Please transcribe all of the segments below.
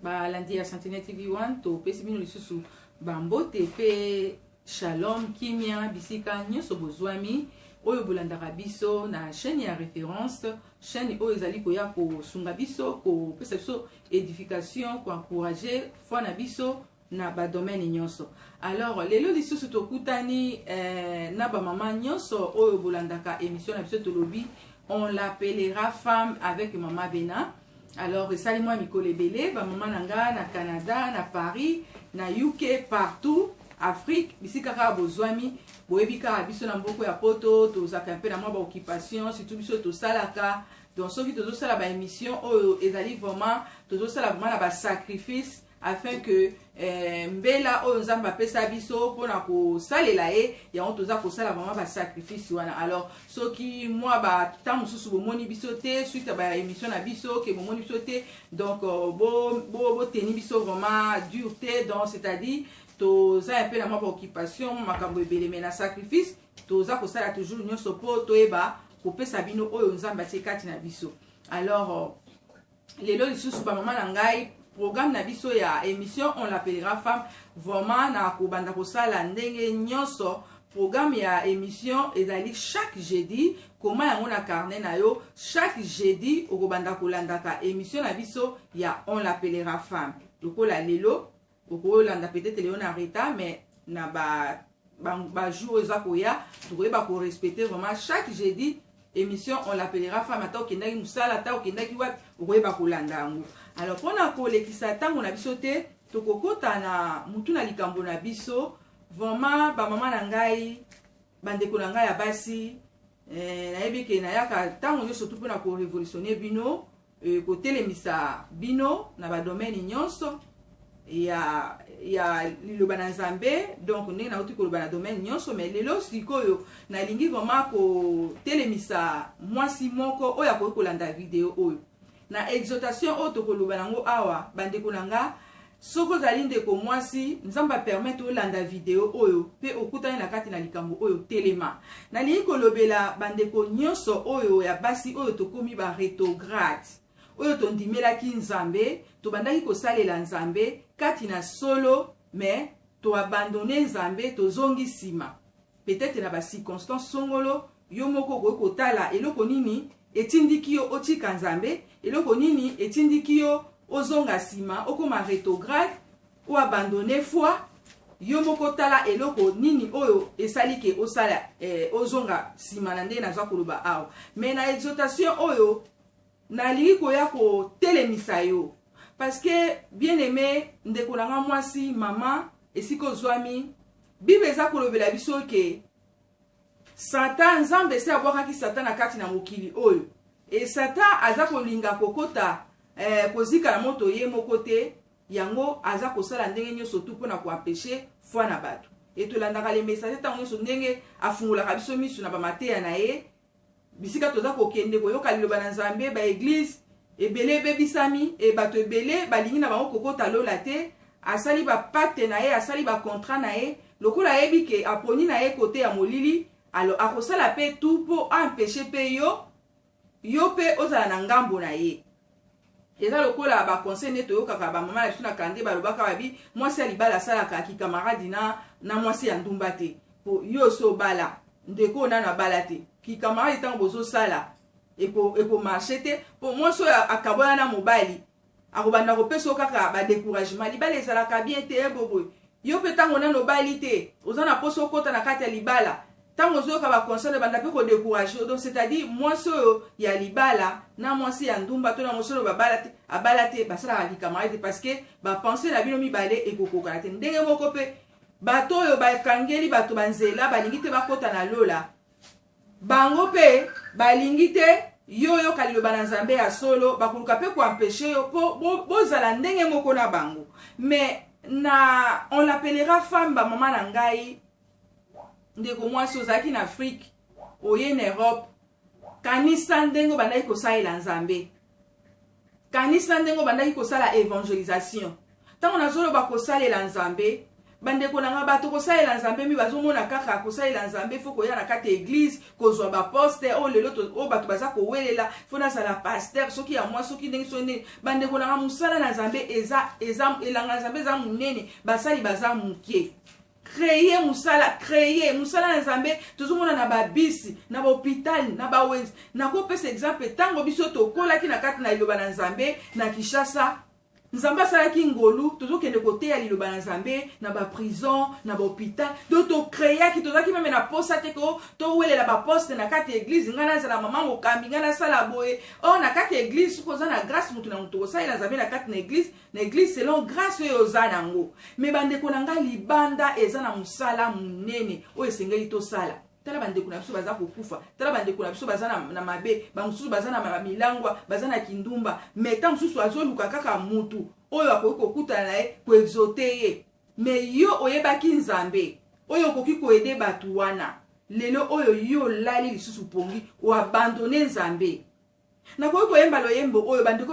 balandi ya Sentinelle TV 1 to pesi bino lisusu bambote pe shalom kimia bisika nyonso bozwami oyo bolandaka biso na chaîne ya référence chaîne oyo ezali koya kosunga biso kopesa biso édification koencourager foi na biso na badomaine nyonso. Alors lelo lisusu tokutani na bamama nyonso oyo bolandaka émission na biso tolobi on l'appellera femme avec Mama Bena. Alors esali moi mikolo ebele bamama nanga na Canada, na Paris, na UK, partout Afrique bisika kaka bozwami boyebi kaka biso na mboko ya poto tozaka mpe na mwa ba occupation surtout biso tosalaka donc soki tozosala ba émission oyo ezali vraiment tozosala vraiment na ba sacrifice afin que mbela oyo nzambe apesa biso mpona kosalela ye yango toza kosala vraiment ba sacrifice wana. Alors soki mwa bata mosusu bomoni biso te suite ba émission na biso ke bomoni biso te donc boteni biso vraiment dur te donc c'est-à-dire toza un peu na mwa ba occupation makambo ebele me na sacrifice toza kosala toujours nyonso po toyeba kopesa bino oyo nzambe atie kati na biso. Alors lelo lisusu bamama na ngai programme na biso ya émission on l'appellera femme vraiment na kobanda kosala ndenge nyonso. Programme ya émission ezali chaque jeudi koma yango na carnet na yo chaque jeudi okobanda kolandaka émission na biso ya on l'appellera femme lokola lelo okolanda peut-être leo na reta mais na ba jour eza koya tokoyeba ko respecter vraiment chaque jeudi émission on l'appellera femme ata okendaki musala ata okendaki wapi okoyeba kolanda yango. Alors pona kolekisa tango na biso te tokokota na mutu na likambo na biso vraiment bamama na ngai bandeko na ngai ya basi nayebi ke nayaka tango nyonso tu mpona korevolutionne bino kotelemisa bino na badomaine nyonso ya liloba na nzambe. Donc ndenge nauti koloba na domaine nyonso mais lelo sikoyo nalingi vraiment kotelemisa mwasi moko oyo akoki kolanda video oyo na exhortation oyo tokoloba nango awa bandeko na nga soko ozali ndeko mwasi nzambe apermettre olanda video oyo pe okutani na kati na likambo oyo telema. Nalingi kolobela bandeko nyonso oyo ya basi oyo tokomi ba rétrograde oyo tondimelaki nzambe tobandaki kosalela nzambe kati na solo mais toabandone nzambe tozongi nsima peut-être na ba circonstance songolo yo moko koki kotala eloko nini etindiki yo otika nzambe eloko nini etindiki yo ozonga nsima okoma rétrograde ou abandonner foi yo moko tala eloko nini oyo esalike osala ozonga nsima na ndenge nazwa koloba awa. Mais na exhortation oyo nalingi koya kotelemisa yo parce que bien aimé ndeko nanga mwasi mama esika ozwami bible eza kolobela biso ke Satan nzambe se abwakaki Satan na kati na mokili oyo e Satan aza kolinga kokota kozika na moto ye moko te yango aza kosala ndenge nyonso tu mpona koempeshe foi na bato etolandaka le message ntango nyonso ndenge afungolaka biso miso na bamateya na ye bisika toza kokende koyoka liloba na nzambe ba église ebele bebisami e bato ebele balingi na bango kokota lola te asali ba pacte na ye asali ba contrat na ye lokola yebi ke aponi na ye kote ya molili alors akosala pe tout po empêcher pe yo pe ozala na ngambo na ye. Eza lokola ba conseil neto yokaka ba mama na kande balobaka babi mwasi ya libala asalaka ki camarade na mwasi ya ndumba te po yo so bala ndeko na bala te ki camarade tango bozo sala eko marché te po mwasi akabona na mobali akobanda kopesa kaka ba découragement libala ezalaka bien te bobo yo pe tango na nobali te ozana poso kota na kati ya libala tango zoyoka ba conseil banda pe ko décourager. Donc c'est-à-dire mwasi ya libala na mwasi ya ndumba to na mwasi abala te basala ki camarade parce que ba penser na bino mibale ekokoka te ndenge moko pe bato oyo bakangeli bato banzela balingi te bakota na lola bango pe balingi te yo kaliloba na nzambe ya solo bakuluka pe koempeshe yo po bozala ndenge moko na bango. Mais na on l'appellera femme ba mama na ngai ndeko mwasi ozalaki na Afrique oye na Europe kanisa ndenge bandaki kosalela nzambe kanisa ndenge bandaki kosala evangelisation ntango nazoloba kosalela nzambe bande konanga bato ko sa ela nzambe mi bazo mona kaka ko sa ela nzambe fo ko ya na kate église ko zo ba poste o lelo to o bato baza ko welela fo na sala pasteur soki ya moi soki ndenge sonne bande konanga musala na nzambe eza elanga nzambe za munene basali baza mukie créer musala na nzambe tozomona na babisi na hôpital na bawenzi na ko pesa exemple tango biso to kolaki na kati na liloba na nzambe na Kinshasa nzambe asalaki ngolu tozokende koteya liloba na nzambe na ba prison na ba hôpital do to créaki tozaki meme na posa te ko to welela ba poste na kati église ngana za mama mokambi ngana sala boye o na kati église ko za na grâce mutu na mutu ko sa ila nzambe na kati na église selon grâce oyo za nango me bande ko nanga libanda eza na musala munene o esengeli to sala tala bande kuna biso baza kokufa tala bande kuna biso baza na mabe bamususu baza na milangwa baza na kindumba meta mususu azoluka kaka mutu oyo akoki kokutana na ye koexote ye me yo oyebaki nzambe oyo okoki koede bato wana lelo oyo yo lali lisusu pongi oabandone nzambe nakoki koyemba loyembo oyo bandeko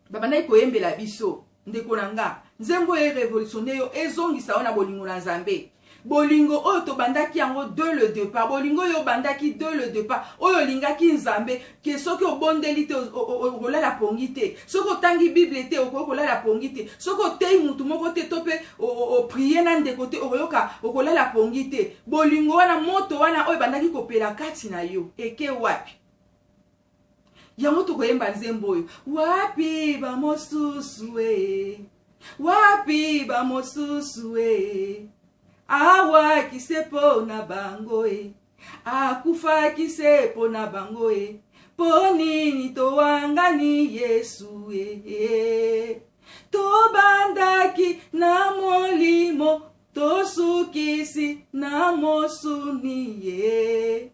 babandaki koyembela biso ndeko na nga nzembo oyo révolutionne yo ezongisa yo na bolingo na nzambe bolingo oyo to bandaki yango de le départ bolingo yo bandaki de le départ oyo lingaki nzambe ke soki obondeli te okolala pongi te soki otangi bible te okolala pongi te soki otei mutu moko te to mpe oprie na ndeko te okoyoka okolala pongi te bolingo wana moto wana oyo bandaki kopela kati na yo eke wapi yango tokoyemba nzembo oyo wapi bamosusu e wapi bamosusu e awa kisepo na bango e akufa kisepo na bango e ponini towangani Yesu e tobandaki na molimo tosukisi na mosuni e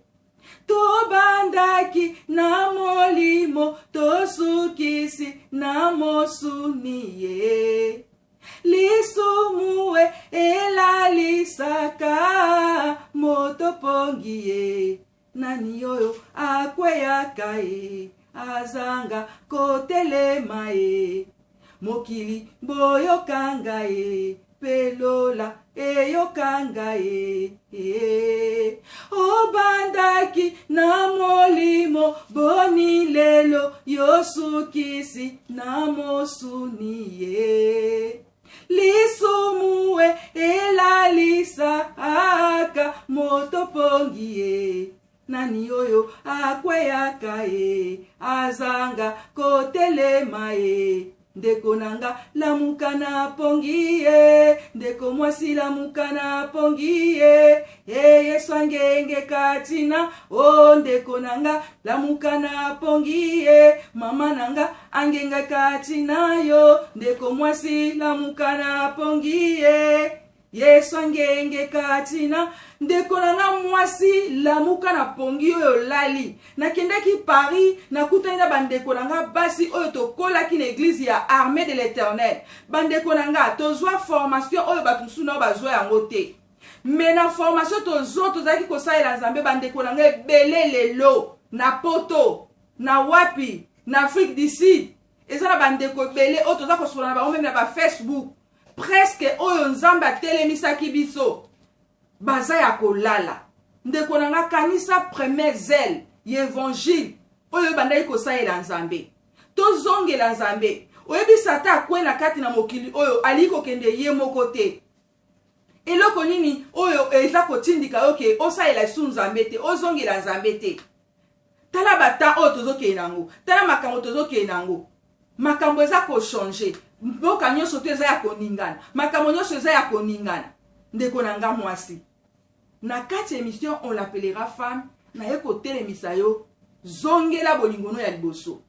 tobandaki na molimo tosukisi na mosuni e lisumue elalisaka motopongi ye nani oyo akweyaka ye azanga kotelema ye mokili boyokanga ye pelola eyokanga ye obandaki na molimo boni lelo yosukisi na mosuni ye lisumue elalisa aka motopongi ye nani oyo akweyaka ye azanga kotelema ye ndeko nanga lamuka na pongi ye ndeko mwasi lamuka na pongi ye Yesu angenge katina o ndeko nanga lamuka na pongi ye mama nanga angenga katina yo ndeko mwasi lamuka na pongi ye Yesu angenge katina ndeko nanga mwasi lamuka na pongi oyo lali nakendaki Paris nakutani na bandeko nanga basi oyo tokolaki na église ya armée de l'Éternel bandeko nanga tozwa formation oyo bato mosusu nao bazwa yango te me na formation tozalaki kosalela nzambe bandeko nanga ebele lelo na poto na wapi na Afrique du Sud eza na bandeko ebele oyo toza kosola na bango meme na ba Facebook presque oyo nzambe atelemisaki biso baza ya kolala ndeko nanga kanisa premier zèle y'évangile oyo bandaki kosalela nzambe tozongela nzambe oyebisa ata akwe na kati na mokili oyo ali kokende ye moko te eloko nini oyo eza kotindika yo ke osalela su nzambe te ozongela nzambe te tala bata oyo tozokende nango tala makambo tozokende nango makambo eza kochange mboka nyonso te eza ya koningana makambo nyonso eza ya koningana ndeko nanga mwasi na kati émission on l'appellera femme na ye kotelemisa yo zongela bolingono ya liboso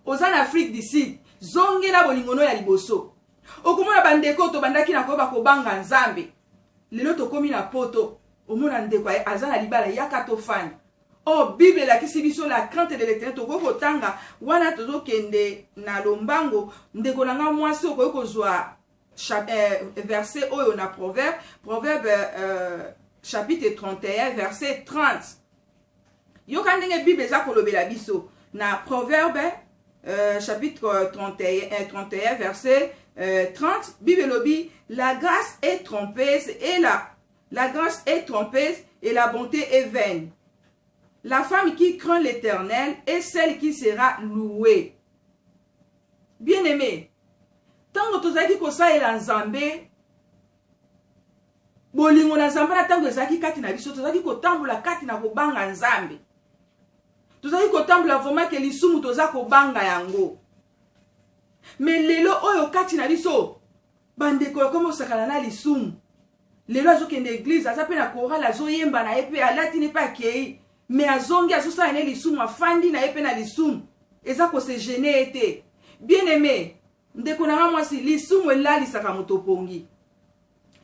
oza na Afrique du Sud zongela bolingono ya liboso okomona bandeko to bandaki na koba kobanga nzambe lelo tokomi na poto omona ndeko aza na libala yaka tofani o Bible lakisi biso la crainte de l'Éternel tokoki kotanga wana tozokende na lombango ndeko nanga mwasi okoki kozwa verset oyo na proverbe chapitre 31 verset 30 yoka ndenge Bible eza kolobela biso na proverbe chapitre 31, verset 30, Bible lobby, la grâce est trompeuse et la grâce est trompeuse et la bonté est vaine. La femme qui craint l'Éternel est celle qui sera louée. Bien-aimé, tant que tu as dit que ça est la Nzambe, bolingo na Nzambe na tango ezaki kati na biso, tu as dit que tambola kati na kobanga Nzambe. Tu as dit que tambola vraiment que lisumu toza kobanga yango. Mais lelo oyo kati na biso, bandeko comme osakala na lisumu. Lelo azokende église, aza pe na chorale azoyemba na epe alati ne pa kei. Mais azongi azosala ne lisumu afandi na epe na lisumu. Eza ko se gêner ete. Bien-aimé, ndeko na mwasi lisumu elalisaka moto pongi.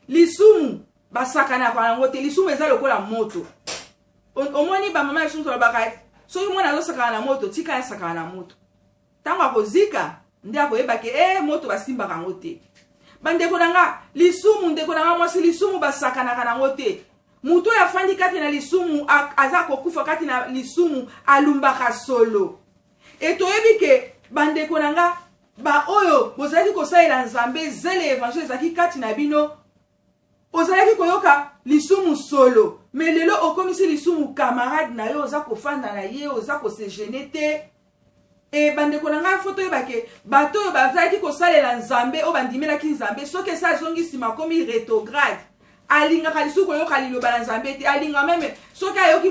Lisumu basakana kwa yango te, lisumu eza lokola moto. Omoni ba mama lisumu to bakati. So yu mwana azosakana na moto, tika ya sakana na moto. Tango akozika, ndi akoyeba ke moto basimbaka yango te. Bandeko nanga lisumu ndeko nanga mwasi lisumu basakana kana yango te. Muto ya fandi kati na lisumu aza kokufa kati na lisumu alumbaka solo. Etoyebi ke bandeko nanga ba oyo bozalaki kosalela Nzambe zele evangile ezaki kati na bino ozalaki koyoka lisumu solo, mais lelo okomisi lisumu camarade na yo oza kofanda na ye oza kose gêner te. E bandeko nanga foto yebake bato oyo bazalaki kosalela Nzambe o bandimelaki Nzambe soki esa zongi sima komi rétrograde alingaka lisusu koyoka liloba na Nzambe te, alinga meme soki ayoki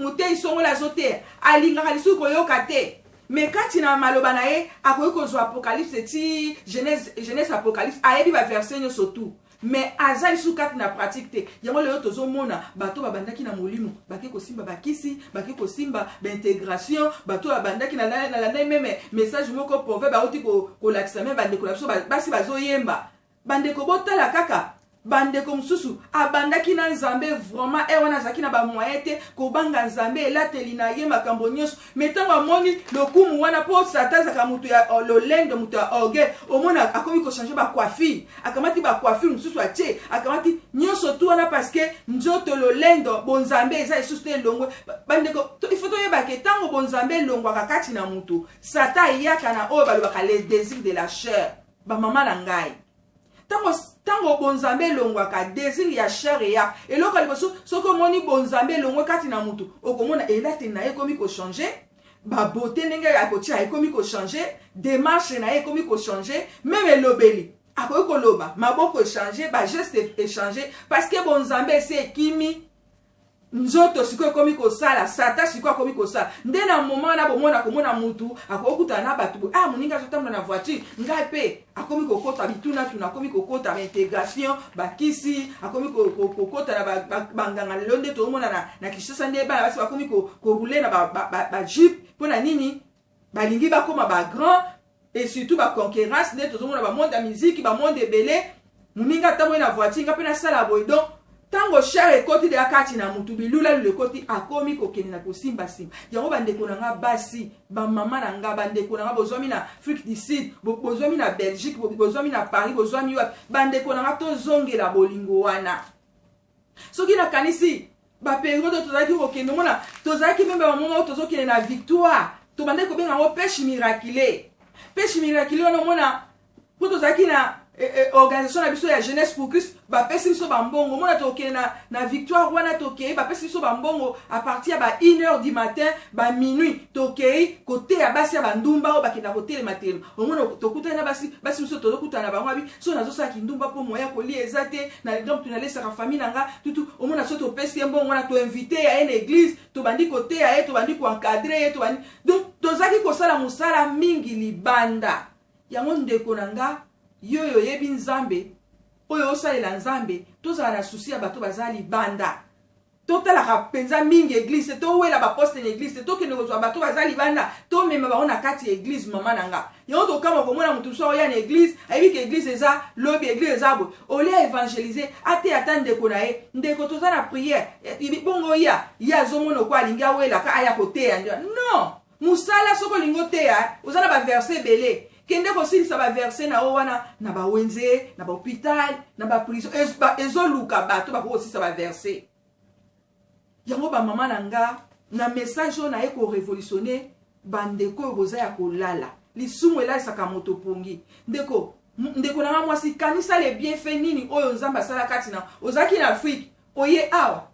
motei songola azoteya alingaka lisusu koyoka te. Mais kati na maloba na ye akoki kozwa apocalypse ti Genèse apocalypse ayebi ba verset nyonso tu. Mais aza lisusu kati na pratique te. Yango lelo tozomona bato babandaki na molimo bake kosimba bakisi bake kosimba baintégration bato babandaki na landa meme message moko proverbe bauti kolakisa me bandeko na biso basi bazoyemba bandeko botala kaka bandeko mususu abandaki na Nzambe vraiment wana zaki na ba moyen te kobanga Nzambe elateli na ye makambo nyonso metango amoni lokumu wana po satazaka mutu ya lolendo mutu ya orgueil omona akomi ko changer ba coiffure akamati ba coiffure mususu atie akamati nyonso tu wana parce que nzoto lolendo bonzambe eza isusu te longwe bandeko il faut to yeba ke tango bonzambe longwa kakati na mutu sata yaka na oyo balobaka les désirs de la chair ba mama na ngai tango bonzambe longwaka désir ya chair ya eloko liboso soko moni bonzambe longwe kati na mutu okomona elate na ye komi ko changer ba beauté ndenge akotia ekomi ko changer démarche na ye komi ko changer même elobeli akoki koloba maboko changer ba geste échanger parce que bonzambe c'est kimi nzoto siko komi ko sala sata siko komi ko sala nde na moment na bomona komona mutu akokuta na batu moninga zotamna na voiture ngai pe akomi kokota bituna tuna akomi kokota ba intégration bakisi akomi kokota na banganga lelo nde tomona na Kinshasa nde bana basi akomi ko rouler na ba jeep pona nini balingi bakoma ba grand et surtout ba concurrence nde tozomona ba monde ya musique ba monde ebele moninga tamwe na voiture ngape na sala boydon tango cher ekoti de akati na mutu bilula le koti akomi kokeni na kosimba simba yango bandeko na nga basi ba mama na nga bandeko na nga bozwami na Afrique du Sud bozwami na Belgique bozwami na Paris bozwami wapi bandeko na nga tozongela bolingo wana soki na kanisi ba période tozaki kokende mona tozaki membe ba mama tozokende na victoire to bandeko benga ngo pêche miraculeux no mona po tozaki na organisation na biso ya jeunesse pour Christ ba pesi biso bambongo mona tokene na victoire wana tokei ba pesi biso bambongo à partir ya ba 1h du matin ba minuit tokei côté ya basi ya bandumba o bakenda côté le matin omona tokuta na basi biso tozokuta na bango abi so nazosala kindumba po moya kolia ezate na donc tunalesa ka famille nanga tutu omona so to pesi mbongo wana to inviter ya une église to bandi côté ya to bandi ko encadrer to bandi donc tozaki kosala musala mingi libanda yango ndeko nanga yoyo yebi Nzambe oyo osalela Nzambe tozala na souci ya bato bazali banda totalaka penza mingi église to wela ba poste na église to kende kozwa bato bazali banda to mema ba ona kati église mama nanga yango to kama komona mutu so ya na église ayebi ke église eza lobby église eza bo olia évangéliser ate atande ko na ye ndeko toza na prière ibongo ya zomona ko alinga wela ka aya koteya non musala soko lingo teya ozana ba verset belé kende kosilisa ba verset na wana na ba wenze na ba hôpital na ba prison ezoluka bato ba kosilisa ba verset yango ba mama nanga na message na eko révolutionner bandeko boza ya kolala lisumu ela esaka moto pongi ndeko nanga mwasi kanisa le bienfait nini oyo nzambe asala kati na ozaki na Afrique oye awa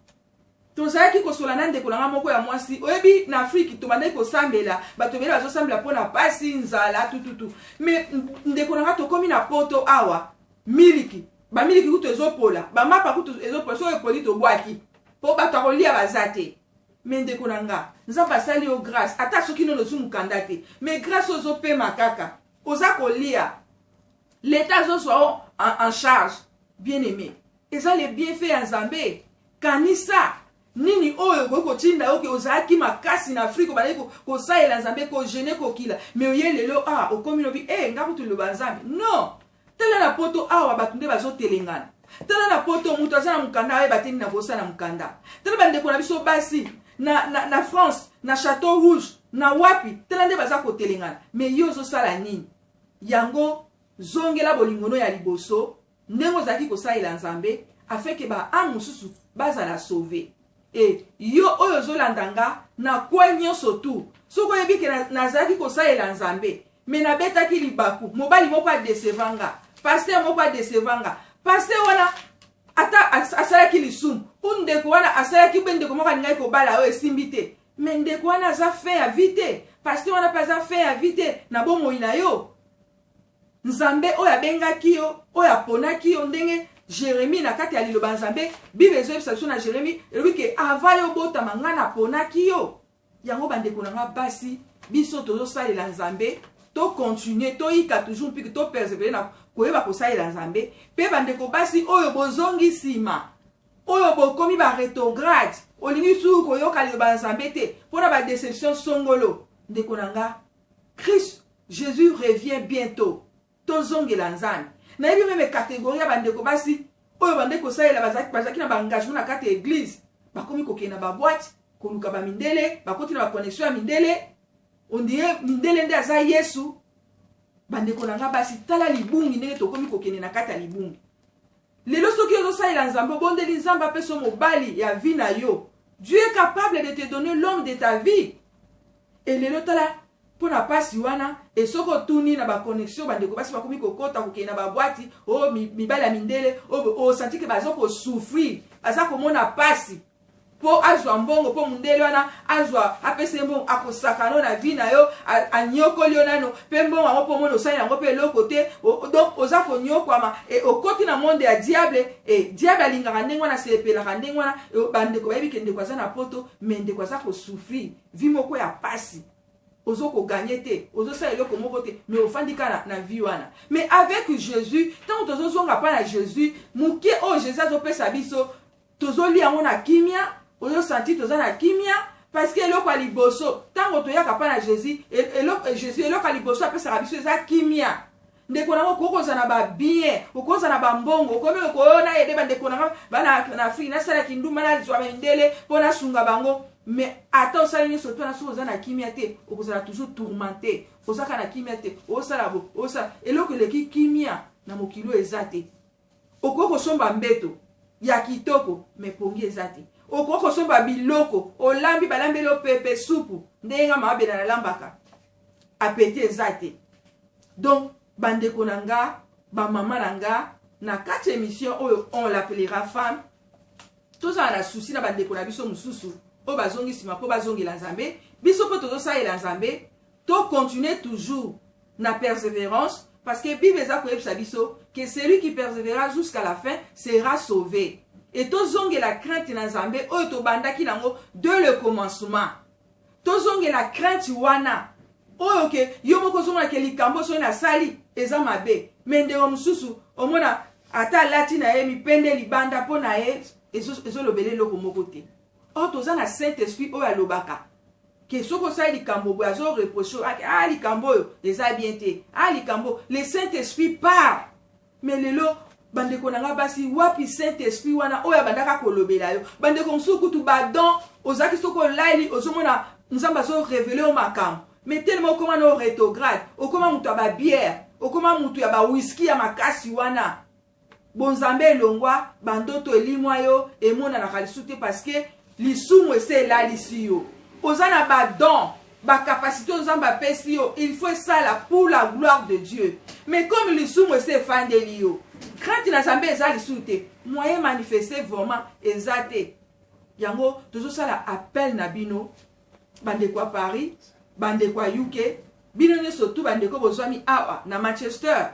tozalaki kosola na ndeko nanga moko ya mwasi oyebi na Afrique tobandaki kosambela bato ebele bazosambela mpona pasi nzala tututu me ndeko nanga tokomi na poto awa miliki bamiliki kutu ezopola bamapa kutu ezopola so epoli tobwaki mpo bato akolia baza te me ndeko nanga nzambe asali yo grâce ata soki nono ozu mokanda te me grâce ozopema kaka oza kolia l'état azozwa en charge bien aimé eza le bienfait ya nzambe kanisa nini oyo koki kotinda oke ozalaki makasi na Afrique obandaki kosalela nzambe kogene kokila me oye lelo okomi lobi nga kutu loba nzambe non tala na poto awa bato nde bazotelengana tala na poto moto aza na mokanda ayeba te nini na kosala mokanda tala bandeko na biso basi na France na Château Rouge na wapi tala nde baza kotelengana me yo ozosala nini yango zongela bolingono ya liboso ndenge ozalaki kosalela nzambe afeke baame mosusu bazala sauve e yo oyo ozolandanga na kwa nyonso tu soki oyebi ke nazalaki kosalela nzambe me nabetaki libaku mobali moko adesevanga paster moko adesevanga paster wana ata asalaki lisumu u ndeko wana asalaki mpe ndeko moko alingaki kobala oyo esimbi te me ndeko wana aza fin ya vi te paster wana mpe aza fin ya vi te na bomoi na yo nzambe oyo abengaki yo oyo aponaki yo ndenge Jérémie na kati ya liloba nzambe bible ezoyebisa biso na Jérémie elobi ke ava yo botama nga naponaki yo yango bandeko na nga basi biso tozosalela nzambe tokontinue toyika toujours mpi to persevere na koyeba kosalela nzambe mpe bandeko basi oyo bozongi nsima oyo bokomi barétrograde olingi suku koyoka liloba nzambe te mpona badeception songolo ndeko na nga Christ Jésus revient bientôt tozongela nzambe nayebi meme kategorie ya bandeko basi oyo bandeko salela bazaki na baengagement na kati ya église bakomi kokende na baboite koluka bamindele bakoti na baconnexion ya mindele ondire mindele nde aza Yesu bandeko na nga basi tala libungi ndenge tokomi kokende na kati ya libungi lelo soki ozosalela nzambe obondeli nzambe apeso mobali ya vie na yo Dieu est capable de te donner l'homme de ta vie et lelo tala pona pasi wana esoko tuni na ba connexion bandeko basi bakomi kokota kokende na babwati mibala mindele senti ke bazoko souffrir baza komona pasi po azwa mbongo po mundele wana azwa apese mbongo akosakano na vie na yo anyokoli yo nano pe mbongo yango po mona osali yango pe eloko te donc oza konyokwama okoti na monde ya diable diable alingaka ndenge wana asepelaka ndenge wana bandeko bayebi ke ndeko aza na poto me ndeko aza kosouffrir vie moko ya pasi ozo ko gagner te ozo sa eloko moko te mais ofandika na vie wana mais avec Jésus tant tozo zonga pa na Jésus muke o Jésus azopesa biso tozo lia ngona kimia ozo senti toza na kimia parce que eloko aliboso tant toyaka pa na Jésus Jésus eloko aliboso apesa biso eza kimia ndeko nango kokoza na ba bien kokoza na ba mbongo komi koona ede bandeko nango bana na Afrique na sala kinduma na zwa mindele pona sunga bango mais attends ça ni surtout na soza na kimia te okozala toujours tourmenté osaka na kimia te osala bo osa eloko leki kimia na mokilo ezate okoko somba mbeto ya kitoko me pongi ezate okoko somba biloko olambi balambelo pepe supu ndenga mabela na lambaka apeti ezate donc bandeko nanga ba mama nanga na kati émission oyo on l'appellera femme toza na souci na bandeko na biso mususu o bazongi sima po bazongi la nzambe biso po tozo sa la nzambe to continuer toujours na persévérance parce que Bible eza koyebisa biso que celui qui persévérera jusqu'à la fin sera sauvé et tozongi la crainte na nzambe oyo to bandaki nango de le commencement tozongi la crainte wana oyo ke yo moko zonga ke likambo so na sali eza mabe mende o mususu omona ata lati na ye mipende libanda po na ye ezo lobele loko moko te. Or toza na Saint-Esprit oyo alobaka ke soko sa likambo bo azo reprocher likambo yo eza bien te likambo le Saint-Esprit part mais lelo bandeko nanga basi wapi Saint-Esprit wana oyo bandaka kolobela yo bandeko msuku tu badon ozaki soko lali ozomona nzamba zo révéler o makambo mais tellement comment no rétrograde okoma mutu ya ba bière okoma mutu ya ba whisky ya makasi wana bonzambe elongwa bandoto elimwa yo emona na kalisute parce que lisumu ese la lisi yo ozana ba don ba capacité aux amba pesio, il faut ça là pour la gloire de Dieu. Mais comme les sous se fan de lio, quand il a zambé ezali soute, moyen manifester vraiment ezate. Yango toujours ça la appel na bino, bande kwa Paris, bande kwa UK, bino ne surtout bande ko bozwami awa na Manchester.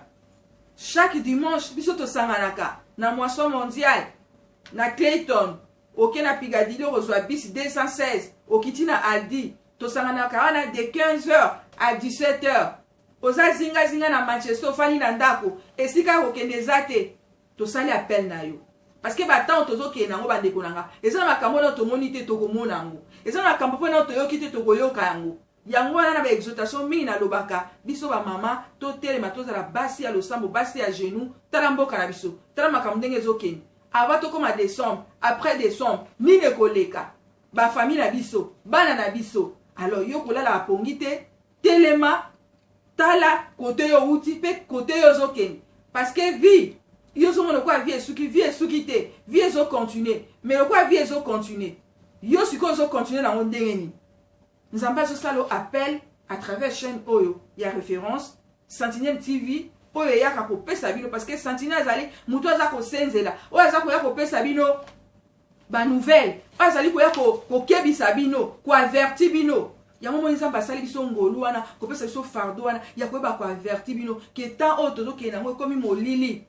Chaque dimanche biso to sanganaka na moisson mondial na Clayton, ok na Piccadilly reçoit bis 216, okiti na Aldi. Tosanganaka wana de 15h à 17h. Oza zinga zinga na Manchester fani na ndako. Esika okende zate. Tosali appel na yo. Parce que batan tozo ke nango bandeko nanga. Eza na makambo na tomoni te tokomona yango. Eza na makambo na toyoki te tokoyoka yango. Yango wana na ba exhortation mingi na lobaka. Biso ba mama to telema tozala basi ya losambo basi ya genou. Tala mboka na biso. Tala makambo ndenge ezokeni. Avant to koma décembre, après décembre, ni ne koleka. Ba famille na biso, bana na biso. Alors, yo kolala apongite, telema, tala, kote yo uti, pe kote yo zoken. Parce que vie, yo zo mono kwa vie esuki te, vie ezo continue. Mais le quoi vie ezo continue. Yo siko zo continue na ondengeni. Nous avons pas ça appel à travers chaîne Oyo. Il y a référence, Sentinelle TV, Oyo ya ka kopé sabino, parce que Sentinelle azali, muto za ko senzela. Oyo za ko ya kopé sabino. Ba nouvelle azali ko ya ko kebi sabino ko averti bino ya momo nzamba sali biso ngolu wana ko pesa biso fardo wana ya ko ba ko averti bino ke temps oyo tozo ke na ngo komi molili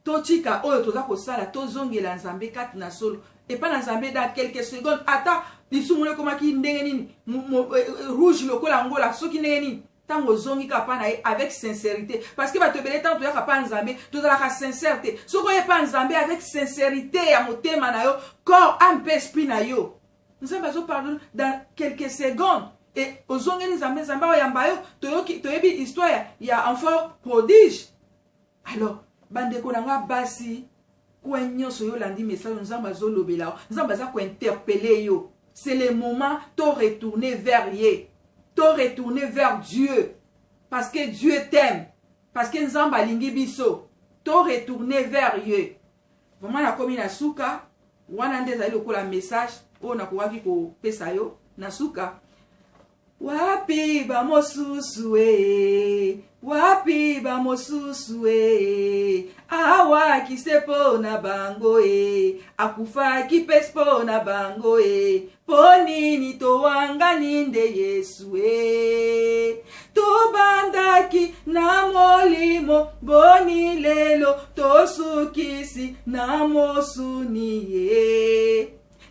totika oyo toza ko sala tozongela nzambe kat na solo et pas na nzambe dans quelques secondes ata biso mone koma ki ndenge nini rouge lokola ngola soki ndenge nini tango zongi kapana avec sincérité parce que bato belé tant to ya kapana nzambe to la sincérité soko ye pa nzambe avec sincérité ya motema na yo corps âme esprit na yo nzambe zo pardon dans quelques secondes et ozongi nzambe nzambe o yamba yo to yebi histoire ya enfant prodige. Alors bande ko nanga basi kwenyo so yo landi message nzambe zo lobela nzambe za ko interpeller yo, c'est le moment to retourner vers ye. To retourner vers Dieu. Parce que Dieu t'aime. Parce que nous avons lingi biso. To retourner vers Dieu. Vraiment la commune na suka. Wana ndeza ile ko la message. O na kuwaki ko pesa yo. Na suka. Wapi ba mosusu wapi ba mosusu awa kisepo na bango akufa kipespo na bango poni ni to wanga ninde Yesu tubandaki na molimo boni lelo tosukisi na mosuni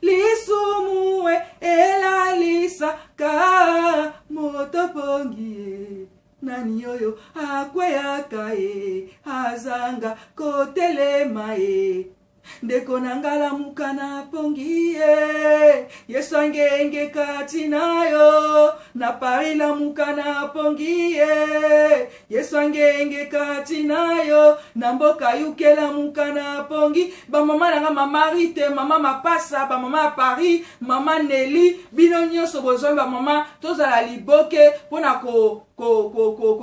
lisumue elalisa ka motopongie nani yoyo akweyaka azanga kotelema ndeko nangala mukana pongie Yesu angenge kati nayo na parila mukana pongie Yesu angenge kati nayo na mboka yukela mukana pongi ba mama nanga mama Rite mama Mapasa ba mama Paris mama Nelly bino nyonso bozomba ba mama tozala liboke pona ko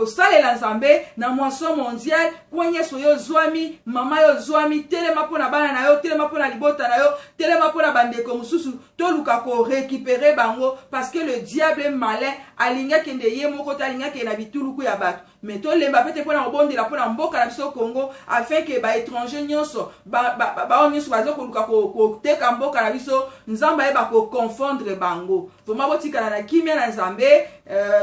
salela nzambe na moisson mondial kwenye so yo zwami mama yo zwami telema pona bana na yo telema pona libota na yo telema pona bandeko mususu toluka ko récupérer bango parce que le diable est malin alinga kende ye moko talinga ke na bituluku ya bato mais to lemba pete pona obondela pona mboka na biso Congo afin que ba étranger nyonso ba nyonso bazo koluka ko teka mboka na biso nzamba e ba ko confondre bango voma botikala na kimia na nzambe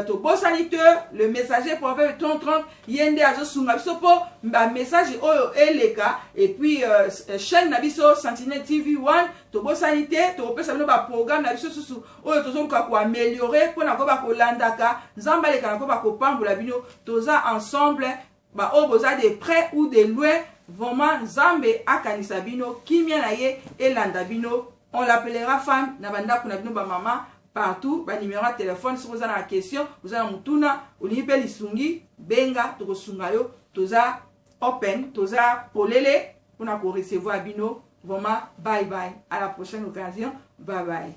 to bosanite le messager proverbe 30 yende azo sunga biso po ba message oyo eleka et puis chaîne na biso Sentinelle TV 1 to bosanite to pesa bino ba programme na biso susu oyo tozoluka ko améliorer pona ko ba ko landaka nzamba le kana ko ba ko pambola bino toza ensemble ba oboza de près ou de loin vraiment nzambe akanisa bino kimia na ye elanda bino. On l'appellera femme na banda kuna bino ba mama partout ba numéro de téléphone si vous avez une question vous avez mutuna unipe lisungi benga to sunga yo toza open toza polele pour na ko recevoir bino vraiment bye bye à la prochaine occasion bye bye.